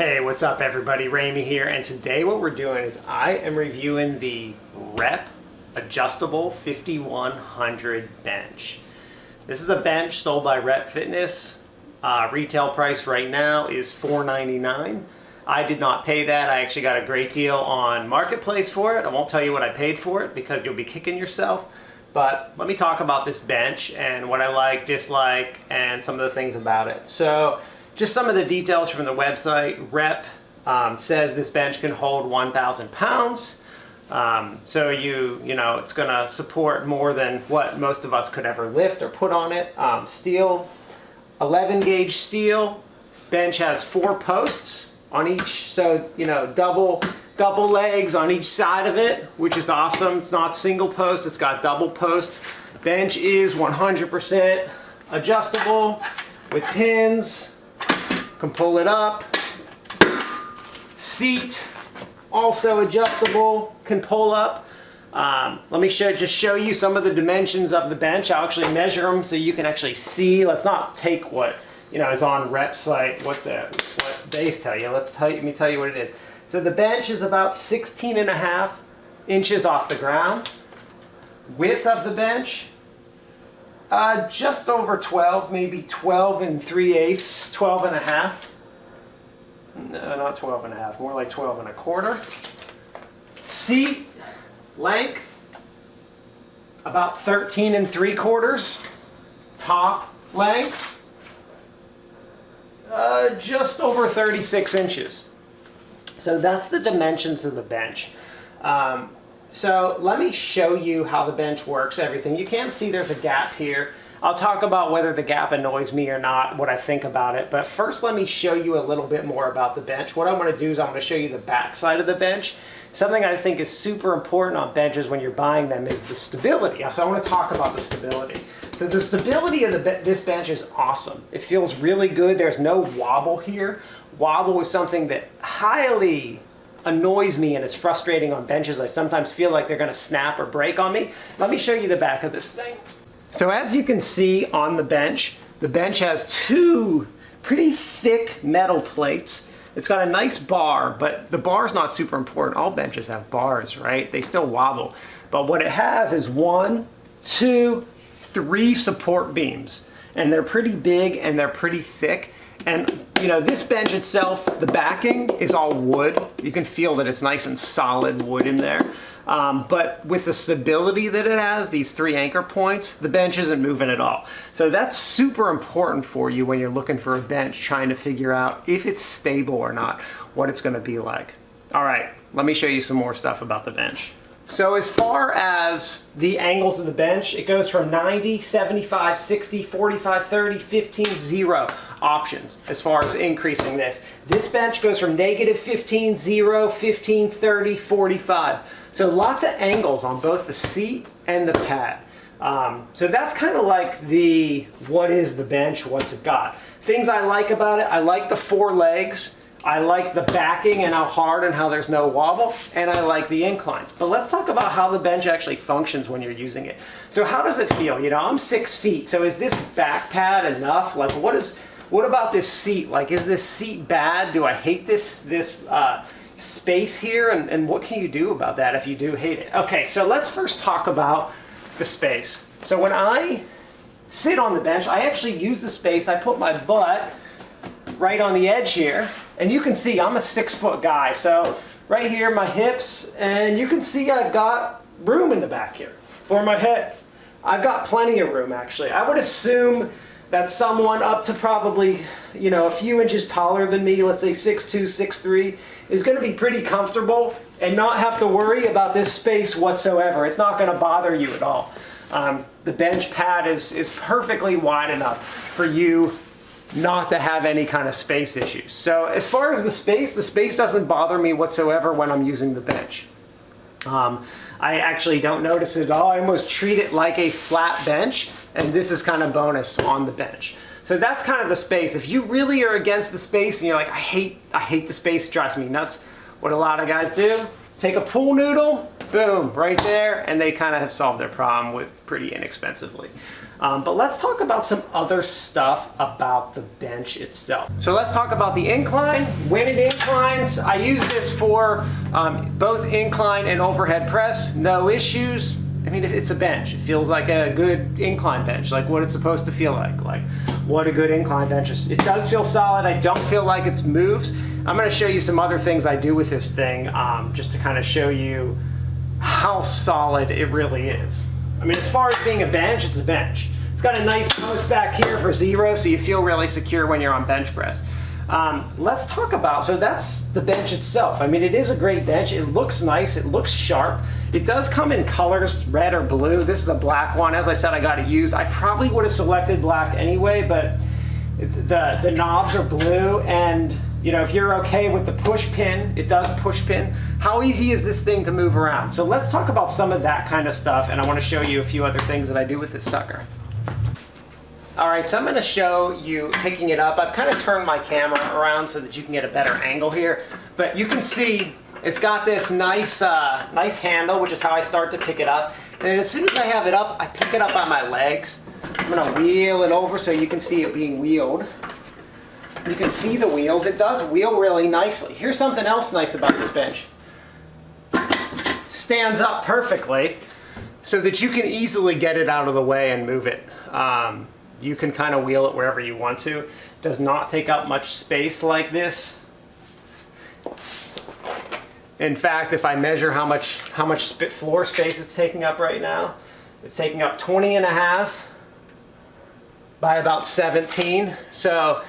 Hey, what's up everybody? Ramey here, and today what we're doing is I am reviewing the Rep Adjustable 5100 bench. This is a bench sold by Rep Fitness. Retail price right now is $4.99. I did not pay that. I actually got a great deal on Marketplace for it. I won't tell you what I paid for it because you'll be kicking yourself. But let me talk about this bench and what I like, dislike, and some of the things about it. So just some of the details from the website. Rep says this bench can hold 1,000 pounds. So you know, it's gonna support more than what most of us could ever lift or put on it. Steel, 11 gauge steel. Bench has 4 posts on each, so you know, double legs on each side of it, which is awesome. It's not single post, it's got double post. Bench is 100% adjustable with pins. Can pull it up. Seat, also adjustable, can pull up. Let me just show you some of the dimensions of the bench. I'll actually measure them so you can actually see. Let's not take what is on Rep's site, what they tell you. Let me tell you what it is. So the bench is about 16.5 inches off the ground. Width of the bench, just over 12, maybe 12 and 3/8, 12 and a half. No, not 12 and a half, more like 12 and a quarter. Seat length, about 13 and 3/4. Top length, just over 36 inches. So that's the dimensions of the bench. So let me show you how the bench works, everything. You can see there's a gap here. I'll talk about whether the gap annoys me or not, what I think about it. But first let me show you a little bit more about the bench. What I'm going to do is I'm going to show you the back side of the bench. Something I think is super important on benches when you're buying them is the stability. So I want to talk about the stability. So the stability of this bench is awesome. It feels really good. There's no wobble here. Wobble is something that highly annoys me and is frustrating on benches. I sometimes feel like they're going to snap or break on me. Let me show you the back of this thing. So as you can see on the bench has 2 pretty thick metal plates. It's got a nice bar, but the bar is not super important. All benches have bars, right? They still wobble. But what it has is 1, 2, 3 support beams. And they're pretty big and they're pretty thick. And you know, this bench itself, the backing is all wood. You can feel that it's nice and solid wood in there. But with the stability that it has, these 3 anchor points, the bench isn't moving at all. So that's super important for you when you're looking for a bench, trying to figure out if it's stable or not, what it's gonna be like. All right, let me show you some more stuff about the bench. So as far as the angles of the bench, it goes from 90, 75, 60, 45, 30, 15, 0 options as far as increasing this. This bench goes from -15, 0, 15, 30, 45. So lots of angles on both the seat and the pad. So that's kind of like what is the bench, what's it got. Things I like about it, I like the 4 legs. I like the backing and how hard and how there's no wobble, and I like the inclines. But let's talk about how the bench actually functions when you're using it. So how does it feel? You know, I'm 6 feet, so is this back pad enough? Like what about this seat? Like, is this seat bad? Do I hate this space here? And what can you do about that if you do hate it? Okay, so let's first talk about the space. So when I sit on the bench, I actually use the space. I put my butt right on the edge here, and you can see I'm a 6-foot guy, so right here my hips, and you can see I've got room in the back here for my head. I've got plenty of room actually. I would assume that someone up to probably, you know, a few inches taller than me, let's say 6'2", 6'3", is going to be pretty comfortable and not have to worry about this space whatsoever. It's not going to bother you at all. The bench pad is perfectly wide enough for you not to have any kind of space issues. So as far as the space doesn't bother me whatsoever when I'm using the bench. I actually don't notice it at all. I almost treat it like a flat bench, and this is kind of bonus on the bench. So that's kind of the space. If you really are against the space and you're like, I hate the space, it drives me nuts, what a lot of guys do, take a pool noodle, boom, right there, and they kind of have solved their problem with pretty inexpensively. But let's talk about some other stuff about the bench itself. So let's talk about the incline. When it inclines, I use this for both incline and overhead press. No issues. I mean, it's a bench. It feels like a good incline bench, like what it's supposed to feel like what a good incline bench is. It does feel solid. I don't feel like it moves. I'm going to show you some other things I do with this thing, just to kind of show you how solid it really is. I mean, as far as being a bench, it's a bench. It's got a nice post back here for zero, so you feel really secure when you're on bench press. Let's talk about, so that's the bench itself. I mean, it is a great bench. It looks nice. It looks sharp. It does come in colors, red or blue. This is a black one. As I said, I got it used. I probably would have selected black anyway, but the knobs are blue, and you know, if you're okay with the push pin, it does push pin. How easy is this thing to move around? So let's talk about some of that kind of stuff, and I want to show you a few other things that I do with this sucker. All right, so I'm going to show you picking it up. I've kind of turned my camera around so that you can get a better angle here, but you can see it's got this nice handle, which is how I start to pick it up. And then as soon as I have it up, I pick it up on my legs. I'm going to wheel it over so you can see it being wheeled. You can see the wheels. It does wheel really nicely. Here's something else nice about this bench. Stands up perfectly so that you can easily get it out of the way and move it. You can kind of wheel it wherever you want to. It does not take up much space like this. In fact, if I measure how much floor space it's taking up right now, it's taking up 20.5 by about 17. So,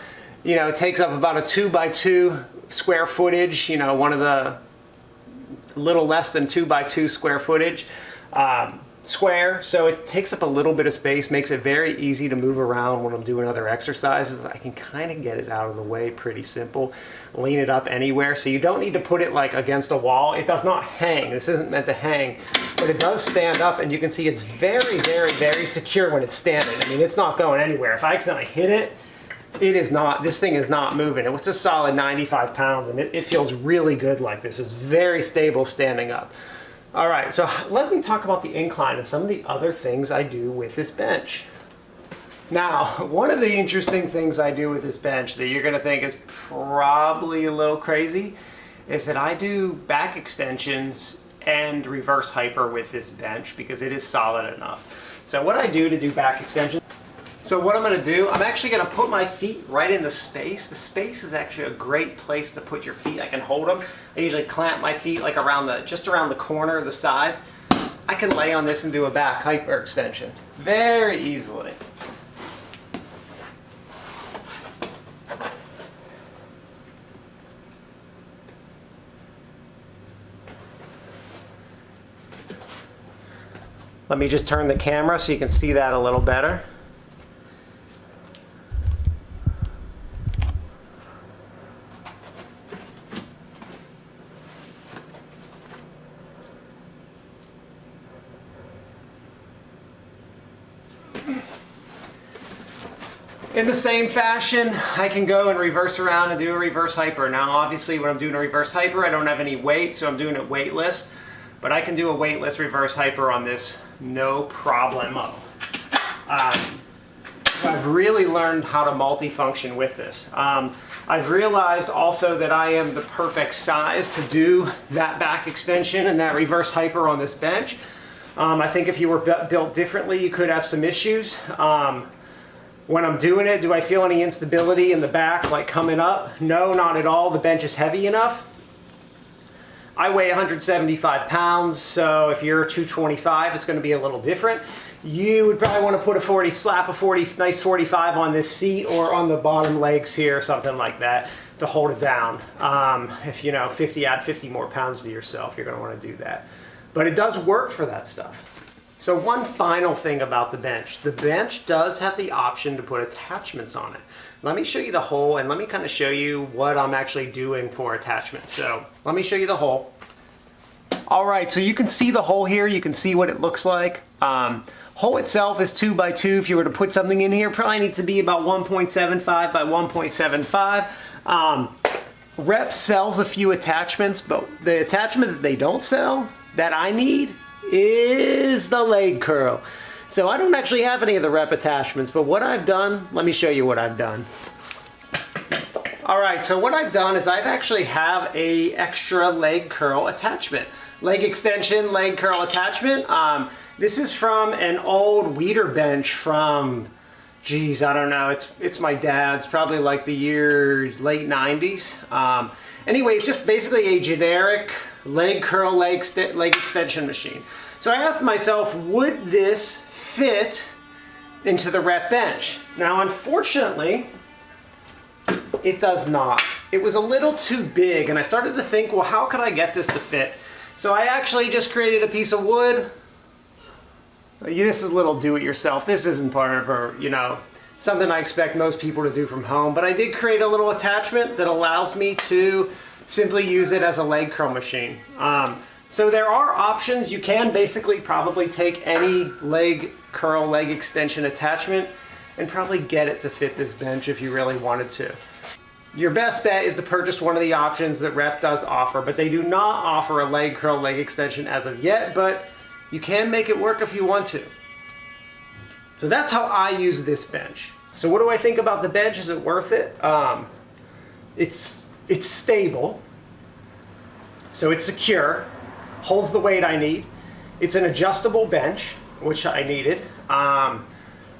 you know, it takes up about a 2x2 square footage, you know, one of the little less than 2x2 square footage square. So it takes up a little bit of space, makes it very easy to move around when I'm doing other exercises. I can kind of get it out of the way pretty simple, lean it up anywhere. So you don't need to put it like against a wall. It does not hang. This isn't meant to hang, but it does stand up, and you can see it's very, very, very secure when it's standing. I mean, it's not going anywhere. If I accidentally hit it, it is not, this thing is not moving. It's a solid 95 pounds, and it feels really good like this. It's very stable standing up. All right, so let me talk about the incline and some of the other things I do with this bench. Now, one of the interesting things I do with this bench that you're gonna think is probably a little crazy is that I do back extensions and reverse hyper with this bench because it is solid enough. So what I do to do back extensions, so what I'm going to do, I'm actually going to put my feet right in the space. The space is actually a great place to put your feet. I can hold them. I usually clamp my feet like just around the corner of the sides. I can lay on this and do a back hyper extension very easily. Let me just turn the camera so you can see that a little better. In the same fashion, I can go and reverse around and do a reverse hyper. Now, obviously, when I'm doing a reverse hyper, I don't have any weight, so I'm doing it weightless. But I can do a weightless reverse hyper on this, no problemo. I've really learned how to multifunction with this. I've realized also that I am the perfect size to do that back extension and that reverse hyper on this bench. I think if you were built differently, you could have some issues. When I'm doing it, do I feel any instability in the back, like coming up? No, not at all. The bench is heavy enough. I weigh 175 pounds, so if you're 225, it's going to be a little different. You would probably want to put a nice 45 on this seat or on the bottom legs here, something like that, to hold it down. If you know, add 50 more pounds to yourself, you're going to want to do that. But it does work for that stuff. So one final thing about the bench does have the option to put attachments on it. Let me show you the hole, and let me kind of show you what I'm actually doing for attachments. So let me show you the hole. All right, so you can see the hole here. You can see what it looks like. Hole itself is 2x2. If you were to put something in here, probably needs to be about 1.75 by 1.75. Rep sells a few attachments, but the attachment that they don't sell that I need is the leg curl. So I don't actually have any of the rep attachments, but what I've done, let me show you what I've done. All right, so what I've done is I've actually have a extra leg curl attachment. Leg extension, leg curl attachment. This is from an old weeder bench from, geez, I don't know, it's my dad's, probably like the year late 90s. Anyway, it's just basically a generic leg curl, leg extension machine. So I asked myself, would this fit into the rep bench? Now, unfortunately, it does not. It was a little too big, and I started to think, well, how could I get this to fit? So I actually just created a piece of wood. This is a little do-it-yourself. This isn't part of a, you know, something I expect most people to do from home, but I did create a little attachment that allows me to simply use it as a leg curl machine. So there are options. You can basically probably take any leg curl, leg extension attachment and probably get it to fit this bench if you really wanted to. Your best bet is to purchase one of the options that Rep does offer, but they do not offer a leg curl, leg extension as of yet, but you can make it work if you want to. So that's how I use this bench. So what do I think about the bench? Is it worth it? It's stable, so it's secure, holds the weight I need. It's an adjustable bench, which I needed.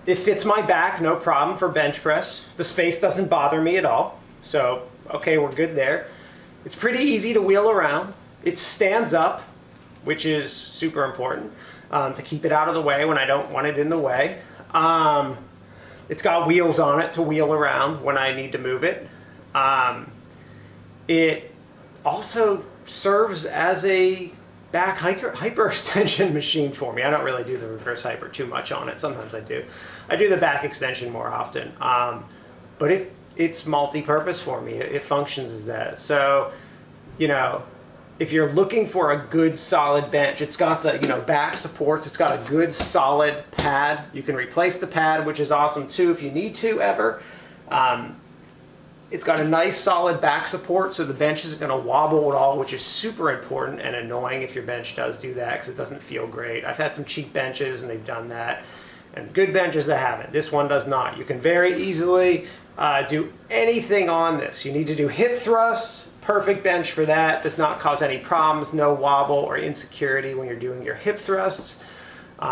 It fits my back, no problem for bench press. The space doesn't bother me at all. So, okay, we're good there. It's pretty easy to wheel around. It stands up, which is super important, to keep it out of the way when I don't want it in the way. It's got wheels on it to wheel around when I need to move it. It also serves as a back hyperextension machine for me. I don't really do the reverse hyper too much on it. Sometimes I do. I do the back extension more often. But it's multi-purpose for me. It functions as that. So, you know, if you're looking for a good solid bench, it's got the, you know, back supports. It's got a good solid pad. You can replace the pad, which is awesome too if you need to ever. It's got a nice solid back support, so the bench isn't going to wobble at all, which is super important and annoying if your bench does do that because it doesn't feel great. I've had some cheap benches and they've done that, and good benches that haven't. This one does not. You can very easily do anything on this. You need to do hip thrusts, perfect bench for that. Does not cause any problems, no wobble or insecurity when you're doing your hip thrusts.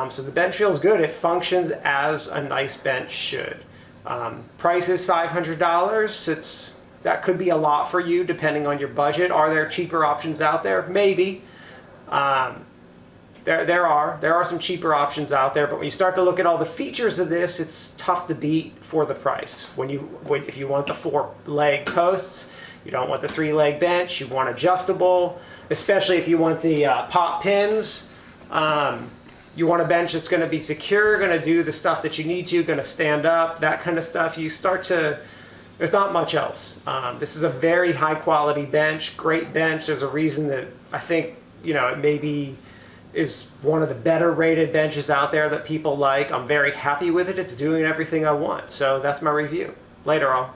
So the bench feels good. It functions as a nice bench should. Price is $500. That could be a lot for you depending on your budget. Are there cheaper options out there? Maybe. There are some cheaper options out there, but when you start to look at all the features of this, it's tough to beat for the price. If you want the 4-leg posts, you don't want the 3-leg bench, you want adjustable, especially if you want the pop pins. You want a bench that's going to be secure, going to do the stuff that you need to, going to stand up, that kind of stuff. There's not much else. This is a very high quality bench, great bench. There's a reason that I think, you know, it maybe is one of the better rated benches out there that people like. I'm very happy with it. It's doing everything I want. So that's my review. Later all.